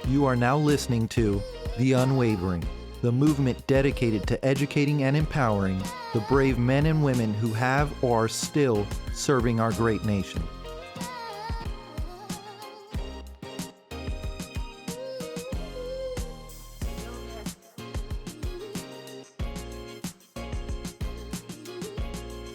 You are now listening to The Unwavering, the movement dedicated to educating and empowering the brave men and women who have or are still serving our great nation.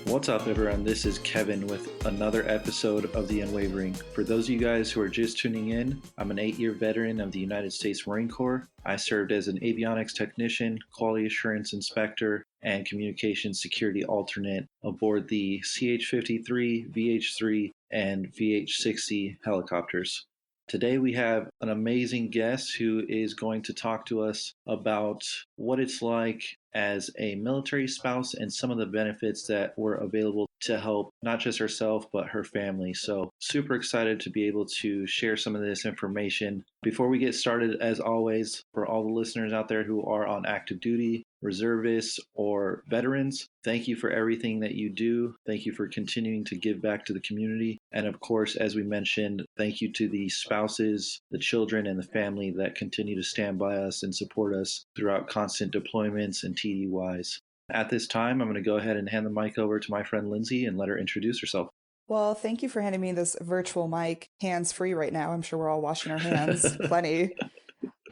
What's up, everyone? This is Kevin with another episode of The Unwavering. For those of you guys who are just tuning in, I'm an 8-year veteran of the United States Marine Corps. I served as an avionics technician, quality assurance inspector, and communications security alternate aboard the CH-53, VH-3, and VH-60 helicopters. Today we have an amazing guest who is going to talk to us about what it's like as a military spouse and some of the benefits that were available to help not just herself but her family. So super excited to be able to share some of this information. Before we get started, as always, for all the listeners out there who are on active duty, reservists, or veterans, thank you for everything that you do. Thank you for continuing to give back to the community. And of course, as we mentioned, thank you to the spouses, the children, and the family that continue to stand by us and support us throughout constant deployments and TDYs. At this time, I'm going to go ahead and hand the mic over to my friend Lindsay and let her introduce herself. Well, thank you for handing me this virtual mic, hands-free right now. I'm sure we're all washing our hands plenty.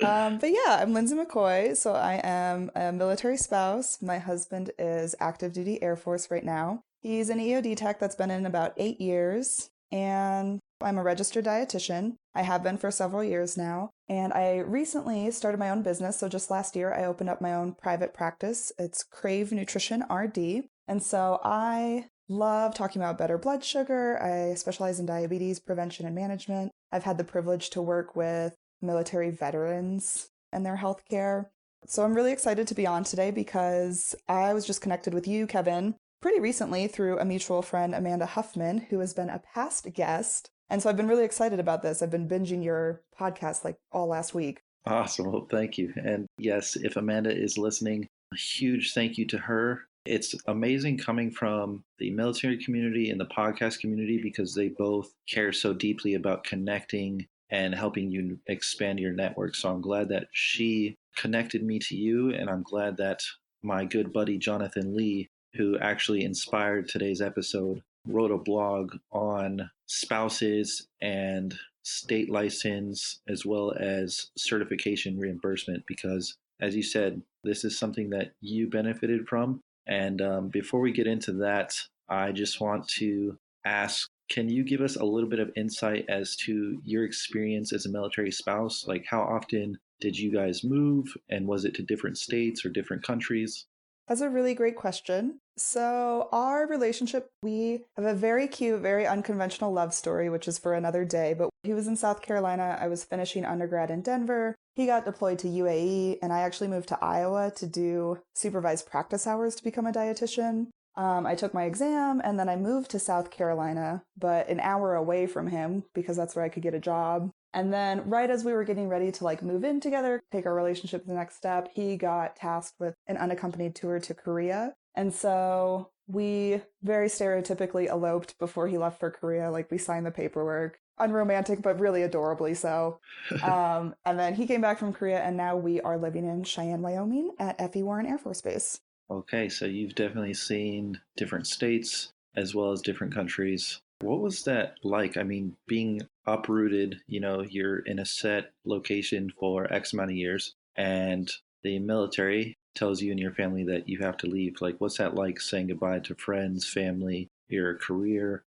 But yeah, I'm Lindsay McCoy. So I am a military spouse. My husband is active duty Air Force right now. He's an EOD tech that's been in about 8 years. And I'm a registered dietitian. I have been for several years now. And I recently started my own business. So just last year, I opened up my own private practice. It's Crave Nutrition RD. And so I love talking about better blood sugar. I specialize in diabetes prevention and management. I've had the privilege to work with military veterans and their healthcare. So I'm really excited to be on today because I was just connected with you, Kevin, pretty recently through a mutual friend, Amanda Huffman, who has been a past guest. And so I've been really excited about this. I've been binging your podcast like all last week. Awesome. Well, thank you. And yes, if Amanda is listening, a huge thank you to her. It's amazing coming from the military community and the podcast community because they both care so deeply about connecting and helping you expand your network. So I'm glad that she connected me to you, and I'm glad that my good buddy Jonathan Lee, who actually inspired today's episode, wrote a blog on spouses and state license as well as certification reimbursement because, as you said, this is something that you benefited from. And before we get into that, I just want to ask, can you give us a little bit of insight as to your experience as a military spouse? Like, how often did you guys move, and was it to different states or different countries? That's a really great question. So our relationship, we have a very cute, very unconventional love story, which is for another day. But he was in South Carolina. I was finishing undergrad in Denver. He got deployed to UAE, and I actually moved to Iowa to do supervised practice hours to become a dietitian. I took my exam, and then I moved to South Carolina, but an hour away from him because that's where I could get a job. And then right as we were getting ready to like move in together, take our relationship to the next step, he got tasked with an unaccompanied tour to Korea. And so we very stereotypically eloped before he left for Korea. Like we signed the paperwork, unromantic, but really adorably so. And then he came back from Korea, and now we are living in Cheyenne, Wyoming at F.E. Warren Air Force Base. Okay, so you've definitely seen different states as well as different countries. What was that like? I mean, being uprooted, you're in a set location for X amount of years, and the military tells you and your family that you have to leave. Like, what's that like saying goodbye to friends, family, your career?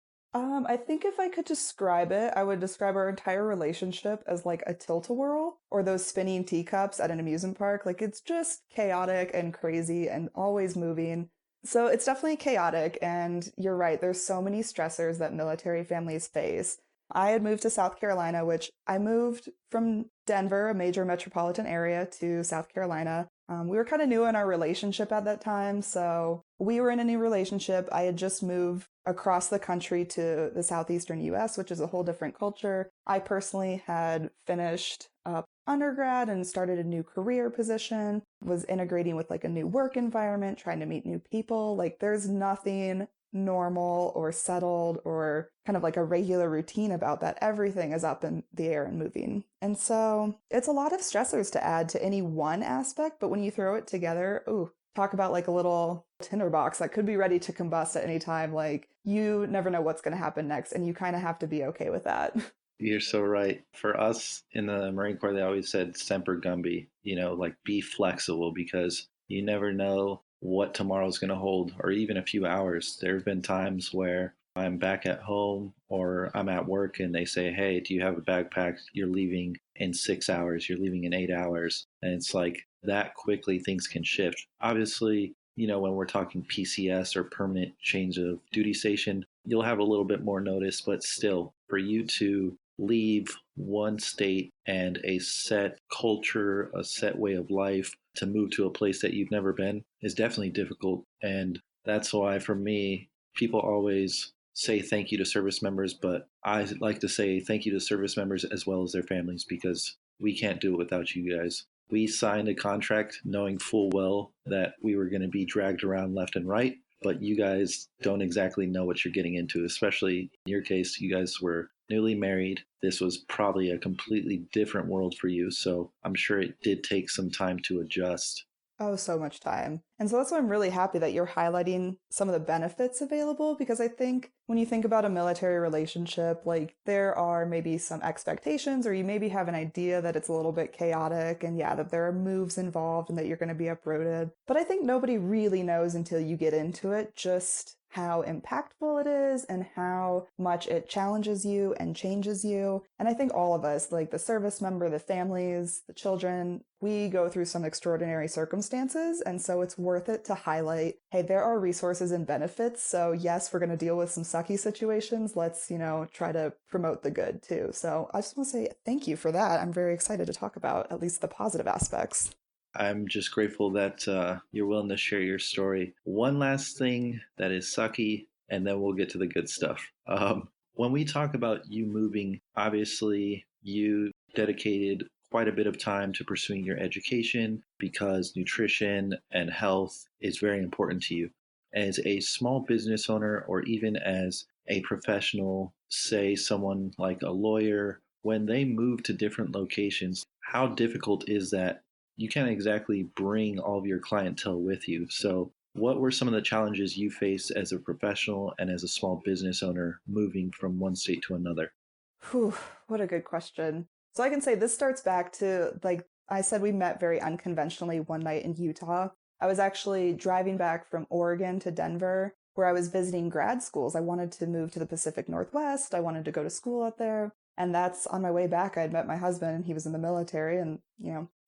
I think if I could describe it, I would describe our entire relationship as like a tilt-a-whirl or those spinning teacups at an amusement park. Like it's just chaotic and crazy and always moving. So it's definitely chaotic, and you're right, there's so many stressors that military families face. I had moved to South Carolina, which I moved from Denver, a major metropolitan area, to South Carolina. We were kind of new in our relationship at that time, so we were in a new relationship. I had just moved across the country to the southeastern US, which is a whole different culture. I personally had finished up undergrad and started a new career position, was integrating with like a new work environment, trying to meet new people. Like there's nothing normal or settled or kind of like a regular routine about that. Everything is up in the air and moving. And so it's a lot of stressors to add to any one aspect, but when you throw it together, ooh, talk about like a little tinderbox that could be ready to combust at any time. Like you never know what's going to happen next, and you kind of have to be okay with that. You're so right. For us in the Marine Corps, they always said semper gumby, like be flexible because you never know what tomorrow's going to hold or even a few hours. There have been times where I'm back at home or I'm at work and they say, hey, do you have a backpack? You're leaving in 6 hours, you're leaving in 8 hours. And it's like that quickly things can shift. Obviously, when we're talking PCS or permanent change of duty station, you'll have a little bit more notice, but still, for you to leave one state and a set culture, a set way of life to move to a place that you've never been is definitely difficult. And that's why, for me, people always say thank you to service members, but I like to say thank you to service members as well as their families because we can't do it without you guys. We signed a contract knowing full well that we were going to be dragged around left and right, but you guys don't exactly know what you're getting into, especially in your case, you guys were newly married. This was probably a completely different world for you, so I'm sure it did take some time to adjust. Oh, so much time. And so that's why I'm really happy that you're highlighting some of the benefits available because I think when you think about a military relationship, like there are maybe some expectations or you maybe have an idea that it's a little bit chaotic and yeah, that there are moves involved and that you're going to be uprooted. But I think nobody really knows until you get into it just how impactful it is and how much it challenges you and changes you. And I think all of us, like the service member, the families, the children, we go through some extraordinary circumstances. And so it's worth it to highlight, hey, there are resources and benefits. So yes, we're going to deal with some sucky situations. Let's, try to promote the good too. So I just want to say thank you for that. I'm very excited to talk about at least the positive aspects. I'm just grateful that you're willing to share your story. One last thing that is sucky, and then we'll get to the good stuff. When we talk about you moving, obviously you dedicated quite a bit of time to pursuing your education because nutrition and health is very important to you. As a small business owner, or even as a professional, say someone like a lawyer, when they move to different locations, how difficult is that? You can't exactly bring all of your clientele with you. So, what were some of the challenges you faced as a professional and as a small business owner moving from one state to another? Whew, what a good question. So I can say this starts back to, like I said, we met very unconventionally one night in Utah. I was actually driving back from Oregon to Denver, where I was visiting grad schools. I wanted to move to the Pacific Northwest. I wanted to go to school out there. And that's on my way back. I had met my husband, and he was in the military, and,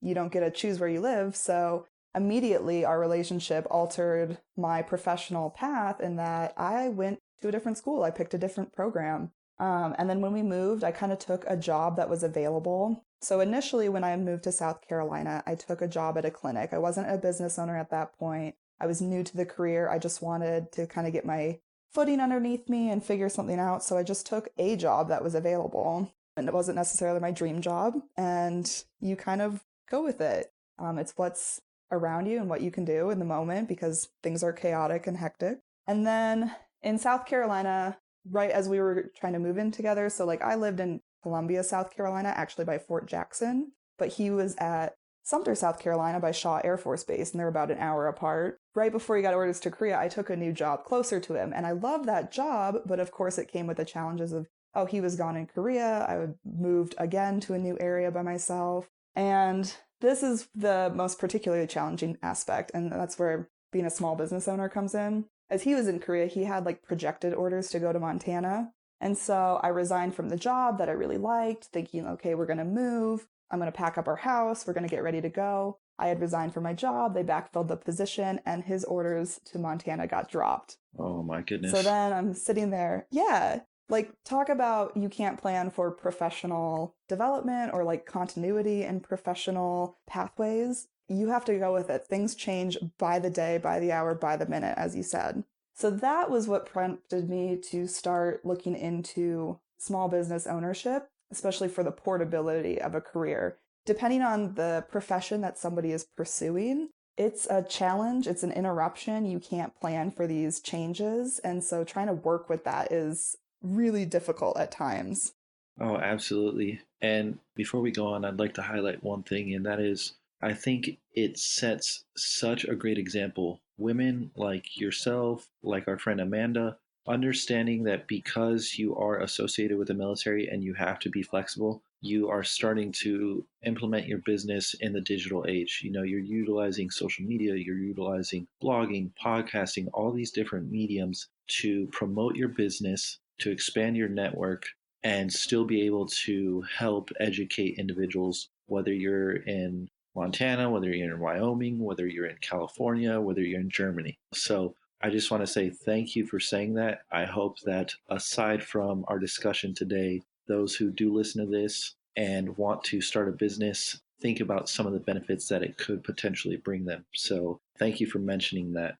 you don't get to choose where you live. So immediately our relationship altered my professional path in that I went to a different school. I picked a different program. And then when we moved, I kind of took a job that was available. So initially, when I moved to South Carolina, I took a job at a clinic. I wasn't a business owner at that point. I was new to the career. I just wanted to kind of get my footing underneath me and figure something out. So I just took a job that was available. And it wasn't necessarily my dream job. And you kind of go with it. It's what's around you and what you can do in the moment because things are chaotic and hectic. And then in South Carolina, right as we were trying to move in together. So like I lived in Columbia, South Carolina, actually by Fort Jackson, but he was at Sumter, South Carolina by Shaw Air Force Base, and they're about an hour apart. Right before he got orders to Korea, I took a new job closer to him, and I loved that job, but of course it came with the challenges of, oh, he was gone in Korea, I moved again to a new area by myself, and this is the most particularly challenging aspect, and that's where being a small business owner comes in. As he was in Korea, he had like projected orders to go to Montana. And so I resigned from the job that I really liked, thinking, okay, we're going to move. I'm going to pack up our house. We're going to get ready to go. I had resigned from my job. They backfilled the position and his orders to Montana got dropped. Oh my So goodness. then I'm sitting there. Yeah. Like talk about you can't plan for professional development or like continuity and professional pathways. You have to go with it. Things change by the day, by the hour, by the minute, as you said. So that was what prompted me to start looking into small business ownership, especially for the portability of a career. Depending on the profession that somebody is pursuing, It's a challenge, it's an interruption. You can't plan for these changes. And so trying to work with that is really difficult at times. Oh, absolutely. And before we go on, I'd like to highlight one thing, and that is I think it sets such a great example. Women like yourself, like our friend Amanda, understanding that because you are associated with the military and you have to be flexible, you are starting to implement your business in the digital age. You know, you're utilizing social media, you're utilizing blogging, podcasting, all these different mediums to promote your business, to expand your network, and still be able to help educate individuals, whether you're in Montana, whether you're in Wyoming, whether you're in California, whether you're in Germany. So I just want to say thank you for saying that. I hope that aside from our discussion today, those who do listen to this and want to start a business think about some of the benefits that it could potentially bring them. So thank you for mentioning that.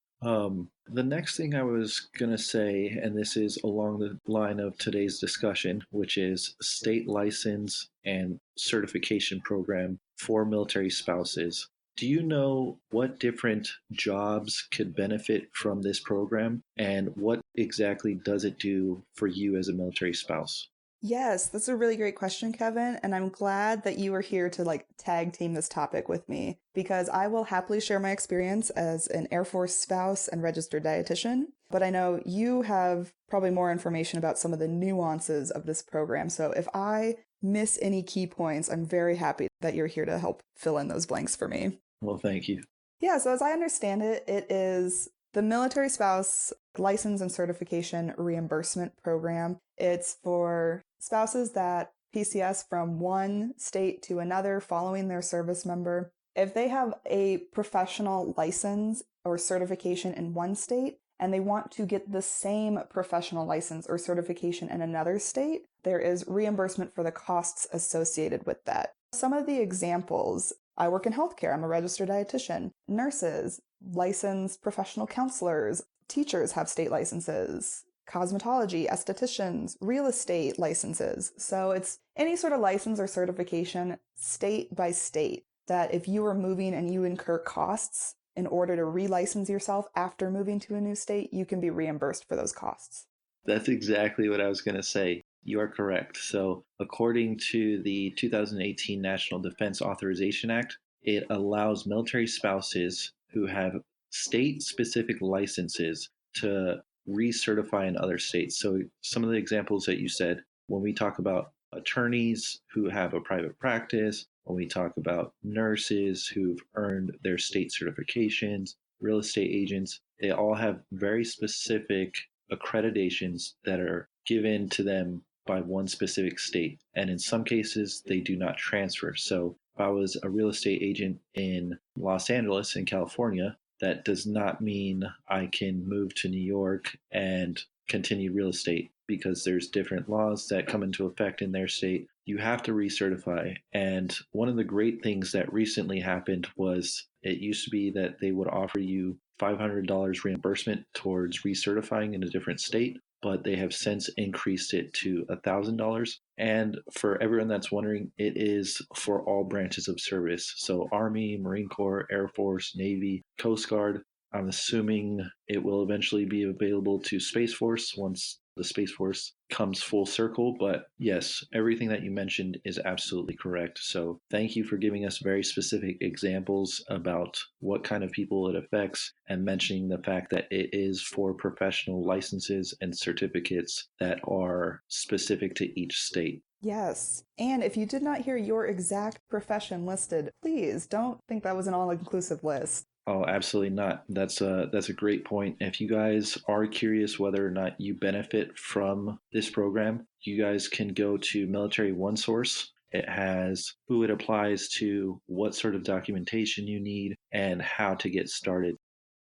The next thing I was going to say, and this is along the line of today's discussion, which is state license and certification program for military spouses. Do you know what different jobs could benefit from this program, and what exactly does it do for you as a military spouse? Yes, that's a really great question, Kevin. And I'm glad that you are here to tag team this topic with me because I will happily share my experience as an Air Force spouse and registered dietitian. But I know you have probably more information about some of the nuances of this program. So if I miss any key points, I'm very happy that you're here to help fill in those blanks for me. Well, thank you. Yeah, so as I understand it, it is the Military Spouse License and Certification Reimbursement Program. It's for spouses that PCS from one state to another following their service member. If they have a professional license or certification in one state and they want to get the same professional license or certification in another state, there is reimbursement for the costs associated with that. Some of the examples: I work in healthcare. I'm a registered dietitian. Nurses, licensed professional counselors, teachers have state licenses, cosmetology, estheticians, real estate licenses. So it's any sort of license or certification state by state that if you are moving and you incur costs in order to relicense yourself after moving to a new state, you can be reimbursed for those costs. That's exactly what I was going to say. You are correct. So, according to the 2018 National Defense Authorization Act, it allows military spouses who have state specific licenses to recertify in other states. So, some of the examples that you said, when we talk about attorneys who have a private practice, when we talk about nurses who've earned their state certifications, real estate agents, they all have very specific accreditations that are given to them by one specific state. And in some cases, they do not transfer. So if I was a real estate agent in Los Angeles, in California, that does not mean I can move to New York and continue real estate because there's different laws that come into effect in their state. You have to recertify. And one of the great things that recently happened was it used to be that they would offer you $500 reimbursement towards recertifying in a different state, but they have since increased it to $1,000. And for everyone that's wondering, it is for all branches of service. So Army, Marine Corps, Air Force, Navy, Coast Guard. I'm assuming it will eventually be available to Space Force once the Space Force comes full circle. But yes, everything that you mentioned is absolutely correct. So thank you for giving us very specific examples about what kind of people it affects and mentioning the fact that it is for professional licenses and certificates that are specific to each state. Yes. And if you did not hear your exact profession listed, please don't think that was an all-inclusive list. Oh, absolutely not. That's a great point. If you guys are curious whether or not you benefit from this program, you guys can go to Military One Source. It has who it applies to, what sort of documentation you need, and how to get started.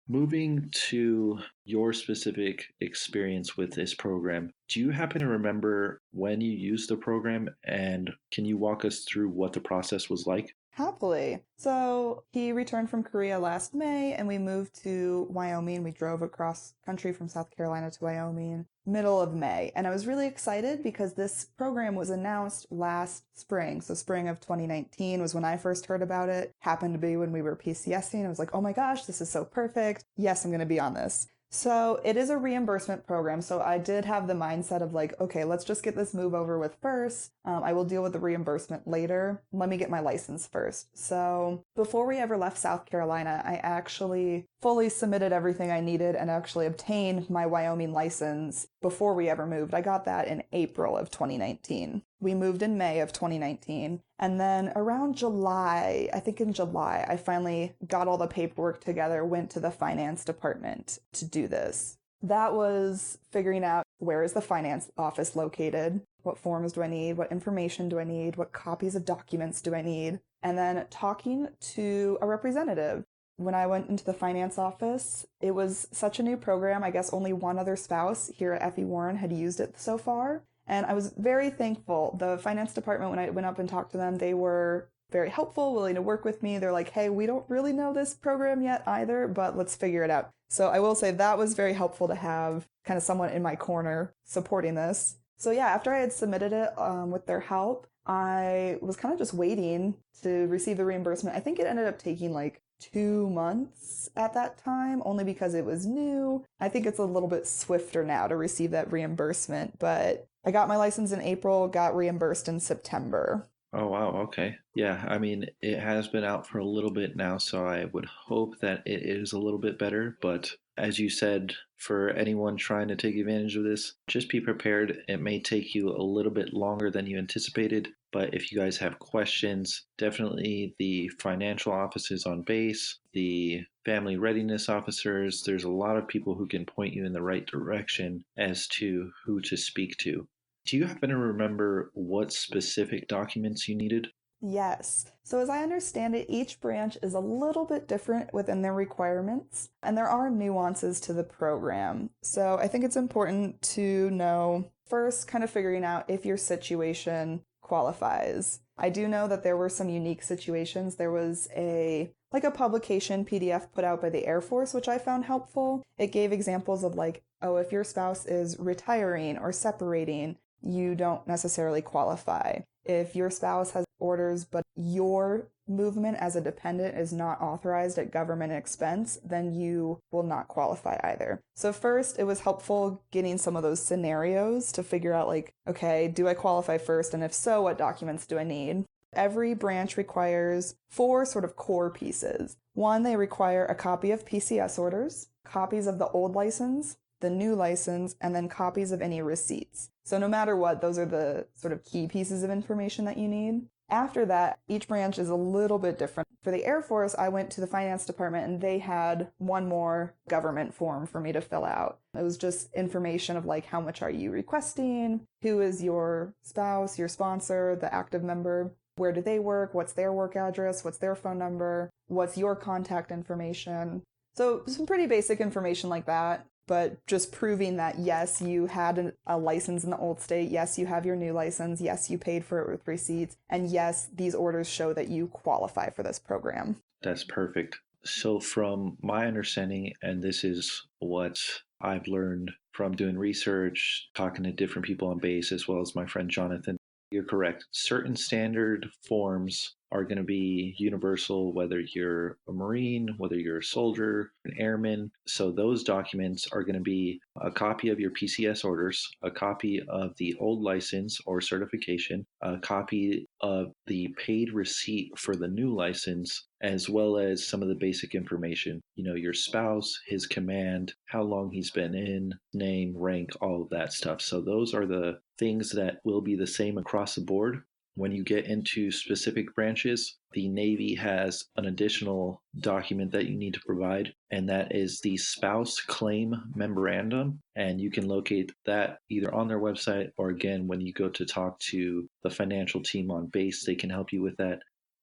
Moving to your specific experience with this program, do you happen to remember when you used the program, and can you walk us through what the process was like? Happily. So he returned from Korea last May and we moved to Wyoming. We drove across country from South Carolina to Wyoming, middle of May. And I was really excited because this program was announced last spring. So spring of 2019 was when I first heard about it. Happened to be when we were PCSing. I was like, oh my gosh, this is so perfect. Yes, I'm going to be on this. So it is a reimbursement program. So I did have the mindset of like, okay, let's just get this move over with first. I will deal with the reimbursement later. Let me get my license first. So before we ever left South Carolina, I actually fully submitted everything I needed and actually obtained my Wyoming license before we ever moved. I got that in April of 2019. We moved in May of 2019. And then around July, I think in July, I finally got all the paperwork together, went to the finance department to do this. That was figuring out where is the finance office located? What forms do I need? What information do I need? What copies of documents do I need? And then talking to a representative. When I went into the finance office, it was such a new program. I guess only one other spouse here at FE Warren had used it so far. And I was very thankful. The finance department, when I went up and talked to them, they were very helpful, willing to work with me. They're like, hey, we don't really know this program yet either, but let's figure it out. So I will say that was very helpful to have kind of someone in my corner supporting this. So yeah, after I had submitted it with their help, I was kind of just waiting to receive the reimbursement. I think it ended up taking like 2 months at that time, only because it was new. I think it's a little bit swifter now to receive that reimbursement, but I got my license in April, got reimbursed in September. Oh, wow. Okay. Yeah. I mean, it has been out for a little bit now, so I would hope that it is a little bit better. But as you said, for anyone trying to take advantage of this, just be prepared. It may take you a little bit longer than you anticipated. But if you guys have questions, definitely the financial offices on base, the family readiness officers, there's a lot of people who can point you in the right direction as to who to speak to. Do you happen to remember what specific documents you needed? Yes. So, as I understand it, each branch is a little bit different within their requirements, and there are nuances to the program. So, I think it's important to know first, kind of figuring out if your situation qualifies. I do know that there were some unique situations. There was a publication PDF put out by the Air Force, which I found helpful. It gave examples of like, oh, if your spouse is retiring or separating, you don't necessarily qualify. If your spouse has orders, but your movement as a dependent is not authorized at government expense, then you will not qualify either. So first, it was helpful getting some of those scenarios to figure out like, okay, do I qualify first? And if so, what documents do I need? Every branch requires 4 sort of core pieces. One, they require a copy of PCS orders, copies of the old license, the new license, and then copies of any receipts. So no matter what, those are the sort of key pieces of information that you need. After that, each branch is a little bit different. For the Air Force, I went to the finance department and they had one more government form for me to fill out. It was just information of like, how much are you requesting? Who is your spouse, your sponsor, the active member? Where do they work? What's their work address? What's their phone number? What's your contact information? So some pretty basic information like that. But just proving that, yes, you had a license in the old state, yes, you have your new license, yes, you paid for it with receipts, and yes, these orders show that you qualify for this program. That's perfect. So, from my understanding, and this is what I've learned from doing research, talking to different people on base, as well as my friend Jonathan, you're correct. Certain standard forms are going to be universal, whether you're a Marine, whether you're a soldier, an airman. So those documents are going to be a copy of your PCS orders, a copy of the old license or certification, a copy of the paid receipt for the new license, as well as some of the basic information, your spouse, his command, how long he's been in, name, rank, all of that stuff. So those are the things that will be the same across the board. When you get into specific branches, the Navy has an additional document that you need to provide, and that is the Spouse Claim Memorandum. And you can locate that either on their website or, again, when you go to talk to the financial team on base, they can help you with that.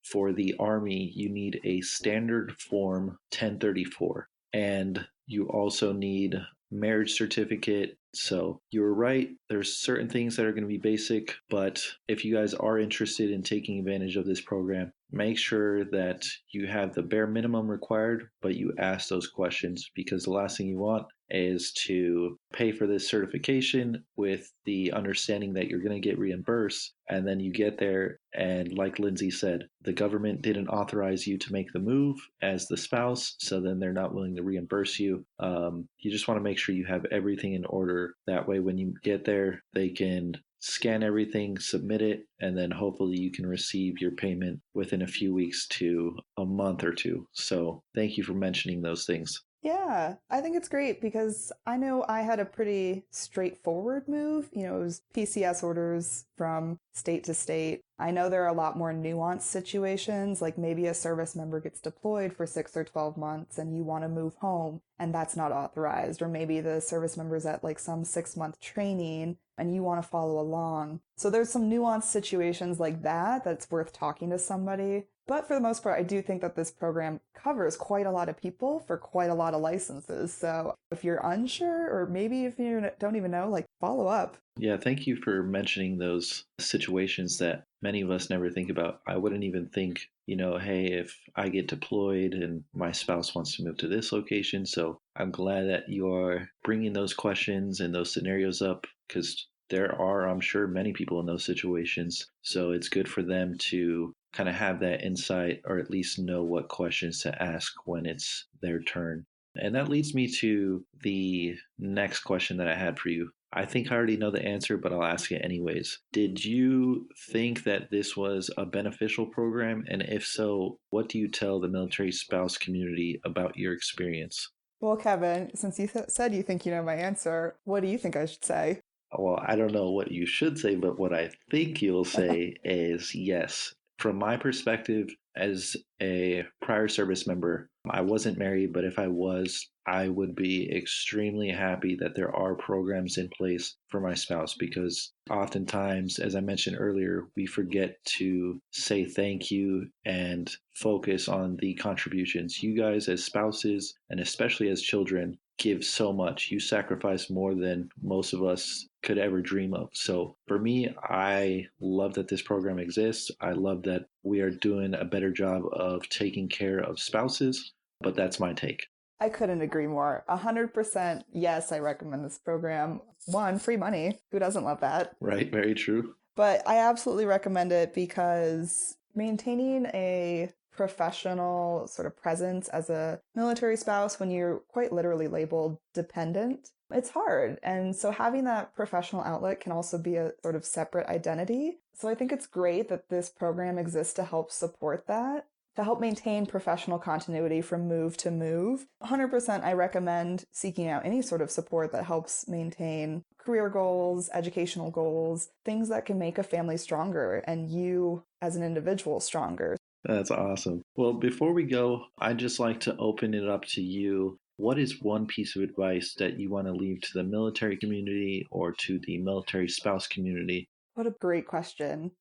For the Army, you need a standard form 1034, and you also need marriage certificate. So you were right. There's certain things that are going to be basic, but if you guys are interested in taking advantage of this program, make sure that you have the bare minimum required, but you ask those questions, because the last thing you want is to pay for this certification with the understanding that you're going to get reimbursed. And then you get there, and like Lindsay said, the government didn't authorize you to make the move as the spouse, so then they're not willing to reimburse you. You just want to make sure you have everything in order. That way, when you get there, they can scan everything, submit it, and then hopefully you can receive your payment within a few weeks to a month or two. So thank you for mentioning those things. Yeah, I think it's great because I know I had a pretty straightforward move. It was PCS orders from state to state. I know there are a lot more nuanced situations, like maybe a service member gets deployed for 6 or 12 months and you want to move home and that's not authorized. Or maybe the service member's at like some 6-month training and you want to follow along. So there's some nuanced situations like that that's worth talking to somebody. But for the most part, I do think that this program covers quite a lot of people for quite a lot of licenses. So if you're unsure, or maybe if you don't even know, like follow up. Yeah, thank you for mentioning those situations that many of us never think about. I wouldn't even think, hey, if I get deployed and my spouse wants to move to this location. So I'm glad that you are bringing those questions and those scenarios up because there are, I'm sure, many people in those situations. So it's good for them to kind of have that insight or at least know what questions to ask when it's their turn. And that leads me to the next question that I had for you. I think I already know the answer, but I'll ask it anyways. Did you think that this was a beneficial program? And if so, what do you tell the military spouse community about your experience? Well, Kevin, since you said you think you know my answer, what do you think I should say? Well, I don't know what you should say, but what I think you'll say is yes. From my perspective, as a prior service member, I wasn't married, but if I was, I would be extremely happy that there are programs in place for my spouse because oftentimes, as I mentioned earlier, we forget to say thank you and focus on the contributions. You guys, as spouses, and especially as children, give so much. You sacrifice more than most of us could ever dream of. So for me, I love that this program exists. I love that we are doing a better job of taking care of spouses, but that's my take. I couldn't agree more. 100% yes, I recommend this program. One, free money. Who doesn't love that? Right, very true. But I absolutely recommend it because maintaining a professional sort of presence as a military spouse when you're quite literally labeled dependent, it's hard. And so having that professional outlet can also be a sort of separate identity. So I think it's great that this program exists to help support that, to help maintain professional continuity from move to move. 100% I recommend seeking out any sort of support that helps maintain career goals, educational goals, things that can make a family stronger and you as an individual stronger. That's awesome. Well, before we go, I'd just like to open it up to you. What is one piece of advice that you want to leave to the military community or to the military spouse community? What a great question.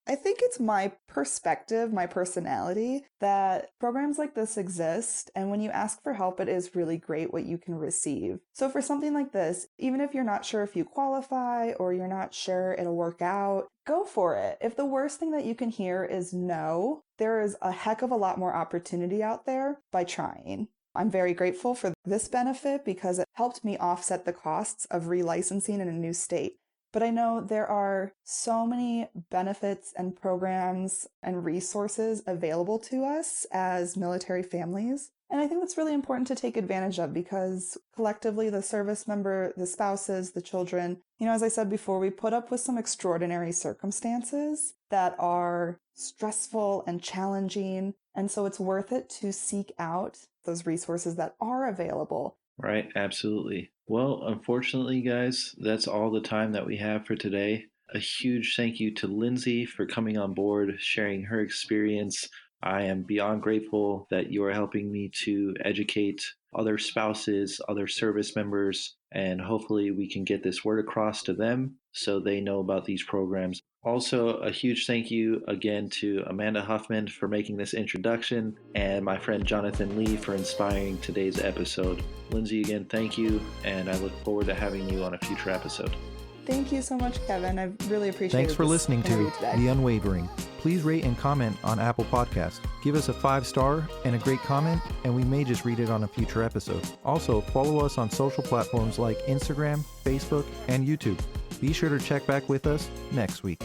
I think it's my perspective, my personality, that programs like this exist, and when you ask for help, it is really great what you can receive. So for something like this, even if you're not sure if you qualify or you're not sure it'll work out, go for it. If the worst thing that you can hear is no, there is a heck of a lot more opportunity out there by trying. I'm very grateful for this benefit because it helped me offset the costs of relicensing in a new state. But I know there are so many benefits and programs and resources available to us as military families. And I think that's really important to take advantage of because collectively, the service member, the spouses, the children, as I said before, we put up with some extraordinary circumstances that are stressful and challenging. And so it's worth it to seek out those resources that are available. Right, absolutely. Well, unfortunately, guys, that's all the time that we have for today. A huge thank you to Lindsay for coming on board, sharing her experience. I am beyond grateful that you are helping me to educate other spouses, other service members, and hopefully we can get this word across to them so they know about these programs. Also, a huge thank you again to Amanda Huffman for making this introduction and my friend Jonathan Lee for inspiring today's episode. Lindsay, again, thank you, and I look forward to having you on a future episode. Thank you so much, Kevin. I really appreciate it. Thanks for listening to The Unwavering. please rate and comment on Apple Podcasts. Give us a 5-star and a great comment, and we may just read it on a future episode. Also, follow us on social platforms like Instagram, Facebook, and YouTube. Be sure to check back with us next week.